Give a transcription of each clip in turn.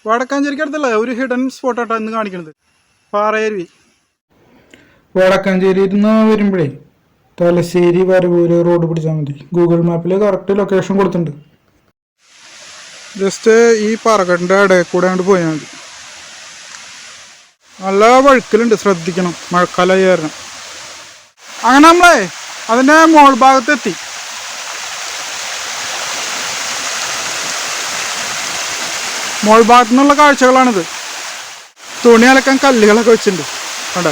വടക്കാഞ്ചേരിക്ക് അടുത്തല്ല ഒരു ഹിഡൻ സ്പോട്ടാട്ടോ ഇന്ന് കാണിക്കുന്നത്. പാറയരുവി. വടക്കാഞ്ചേരിയിൽ നിന്ന് വരുമ്പോഴേ തലശ്ശേരി വരവൂര് റോഡ് പിടിച്ചാൽ മതി. ഗൂഗിൾ മാപ്പിൽ കറക്റ്റ് ലൊക്കേഷൻ കൊടുത്തിട്ടുണ്ട്. ജസ്റ്റ് ഈ പാറക്കെട്ടിൻ്റെ ഇടയിൽ കൂടെ അങ്ങോട്ട് പോയാൽ മതി. നല്ല വഴുക്കലുണ്ട്, ശ്രദ്ധിക്കണം, മഴക്കാലം കാരണം. അങ്ങനെ നമ്മളെ അതിൻ്റെ മോൾ ഭാഗത്തെത്തി. മോൾ ഭാഗത്തു നിന്നുള്ള കാഴ്ചകളാണിത്. തുണി അലക്കാൻ കല്ലുകളൊക്കെ വെച്ചിട്ടുണ്ട് കണ്ടോ.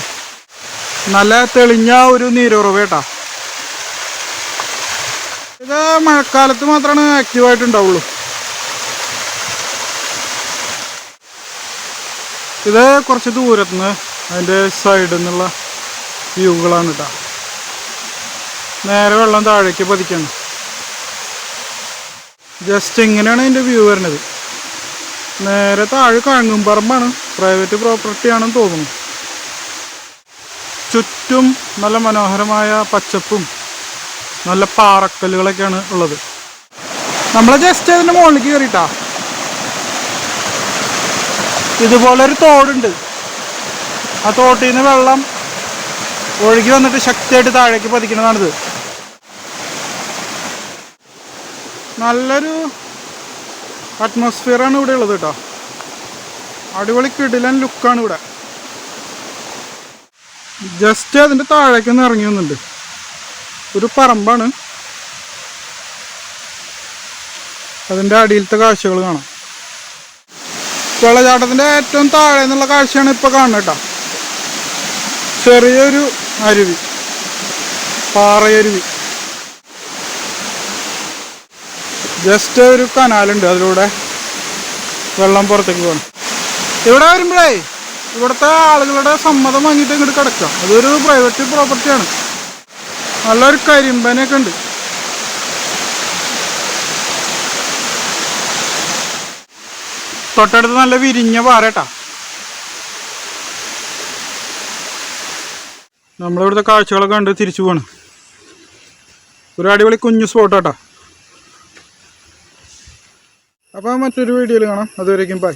നല്ല തെളിഞ്ഞ ഒരു നീരുറവ് കേട്ടാ. ഇത് മഴക്കാലത്ത് മാത്രമാണ് ആക്റ്റീവായിട്ടുണ്ടാവുള്ളൂ. ഇത് കുറച്ച് ദൂരത്തുനിന്ന് അതിൻ്റെ സൈഡിൽ നിന്നുള്ള വ്യൂകളാണ് കേട്ടോ. നേരെ വെള്ളം താഴേക്ക് പതിക്കാണ്. ജസ്റ്റ് ഇങ്ങനെയാണ് അതിൻ്റെ വ്യൂ വരുന്നത്. നേരെ താഴെ കാങ്ങുംപറമ്പാണ്, പ്രൈവറ്റ് പ്രോപ്പർട്ടി ആണെന്ന് തോന്നുന്നു. ചുറ്റും നല്ല മനോഹരമായ പച്ചപ്പും നല്ല പാറക്കല്ലുകളൊക്കെയാണ് ഉള്ളത്. നമ്മൾ ജസ്റ്റ് അതിൻ്റെ മുകളിലേക്ക് കയറിയിട്ടാ. ഇതുപോലൊരു തോടുണ്ട്. ആ തോട്ടിൽ നിന്ന് വെള്ളം ഒഴുകി വന്നിട്ട് ശക്തിയായിട്ട് താഴേക്ക് പതിക്കുന്നതാണിത്. നല്ലൊരു അറ്റ്മോസ്ഫിയറാണ് ഇവിടെ ഉള്ളത് കേട്ടോ. അടിപൊളി കിടിലൻ ലുക്കാണ് ഇവിടെ. ജസ്റ്റ് അതിൻ്റെ താഴേക്കൊന്ന് ഇറങ്ങി വന്നിട്ടുണ്ട്. ഒരു പറമ്പാണ്, അതിൻ്റെ അടിയിലത്തെ കാഴ്ചകൾ കാണാം. വെള്ളച്ചാട്ടത്തിൻ്റെ ഏറ്റവും താഴെ നിന്നുള്ള കാഴ്ചയാണ് ഇപ്പോൾ കാണുന്നത് കേട്ടോ. ചെറിയൊരു അരുവി, പാറയരുവി. ജസ്റ്റ് ഒരു കനാലുണ്ട്, അതിലൂടെ വെള്ളം പുറത്തേക്ക് പോകണം. ഇവിടെ വരുമ്പോഴേ ഇവിടുത്തെ ആളുകളുടെ സമ്മതം വാങ്ങിയിട്ട് ഇങ്ങോട്ട് കിടക്കാം. അതൊരു പ്രൈവറ്റ് പ്രോപ്പർട്ടിയാണ്. നല്ലൊരു കരിമ്പനൊക്കെ ഉണ്ട്. തൊട്ടടുത്ത് നല്ല വിരിഞ്ഞ പാറേട്ടാ. നമ്മളിവിടുത്തെ കാഴ്ചകളൊക്കെ കണ്ട് തിരിച്ചു പോകണം. ഒരു അടിപൊളി കുഞ്ഞു സ്പോട്ടാട്ടോ. അപ്പോൾ മറ്റൊരു വീഡിയോയിൽ കാണാം. അതുവരേക്കും ബൈ.